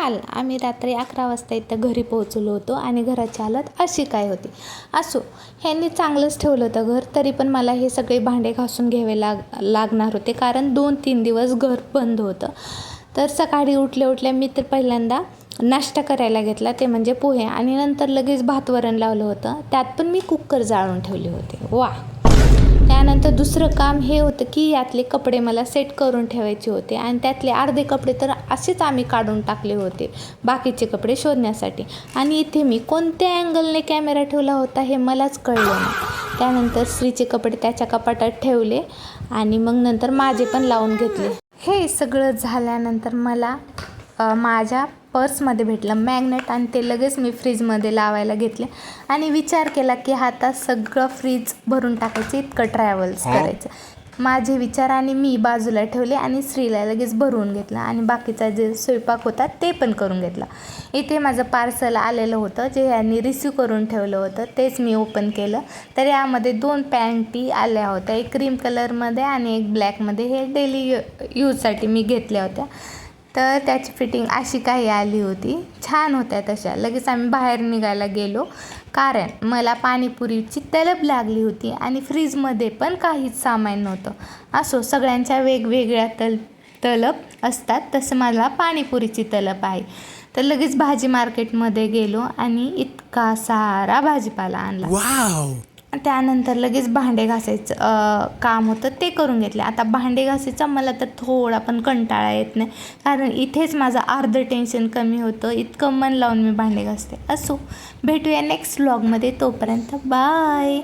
काल आम्ही रात्री 11 वाजता इथं घरी पोहोचलो होतो आणि घराची हालत अशी काय होती. असो, ह्यांनी चांगलंच ठेवलं होतं घर, तरी पण मला हे सगळे भांडे घासून घ्यावे लागणार होते, कारण 2-3 दिवस घर बंद होतं. तर सकाळी उठल्या मी तर पहिल्यांदा नाश्ता करायला घेतला, ते म्हणजे पोहे, आणि नंतर लगेच भात वरण लावलं होतं. त्यात पण मी कुकर जाळून ठेवले होते. वा. त्यानंतर दुसरं काम हे होतं की यातले कपडे मला सेट करून ठेवायचे होते, आणि त्यातले अर्धे कपडे तर असेच आम्ही काढून टाकले होते बाकीचे कपडे शोधण्यासाठी. आणि इथे मी कोणत्या अँगलने कॅमेरा ठेवला होता हे मलाच कळलं नाही. त्यानंतर स्त्रीचे कपडे त्याच्या कपाटात ठेवले आणि मग नंतर माझे पण लावून घेतले. हे सगळं झाल्यानंतर मला माझ्या पर्समध्ये भेटलं मॅग्नेट, आणि ते लगेच मी फ्रीजमध्ये लावायला घेतले आणि विचार केला की आता सगळं फ्रीज भरून टाकायचं, इतकं ट्रॅव्हल्स करायचं. माझे विचार आणि मी बाजूला ठेवले आणि स्त्रीला लगेच भरवून घेतलं आणि बाकीचा जे स्वयंपाक होता ते पण करून घेतला. इथे माझं पार्सल आलेलं होतं, जे यांनी रिसीव करून ठेवलं होतं, तेच मी ओपन केलं. तर यामध्ये 2 पॅन्टी आल्या होत्या, एक क्रीम कलरमध्ये आणि एक ब्लॅकमध्ये. हे डेली यूजसाठी मी घेतल्या होत्या. तर त्याची फिटिंग अशी काही आली होती, छान होत्या तशा. लगेच आम्ही बाहेर निघायला गेलो, कारण मला पाणीपुरीची तलब लागली होती आणि फ्रीजमध्ये पण काहीच सामान नव्हतं. असो, सगळ्यांच्या वेगवेगळ्या तलब असतात, तसं मला पाणीपुरीची तलब आहे. तर लगेच भाजी मार्केटमध्ये गेलो आणि इतका सारा भाजीपाला आणला. त्यानंतर लगेच भांडे घासायचं काम होतं, ते करून घेतले. आता भांडे घासायचं मला तर थोडा पण कंटाळा येत नाही, कारण इथेच माझं अर्धं टेन्शन कमी होतं. इतकं मन लावून मी भांडे घासते. असो, भेटूया नेक्स्ट व्लॉगमध्ये. तोपर्यंत बाय.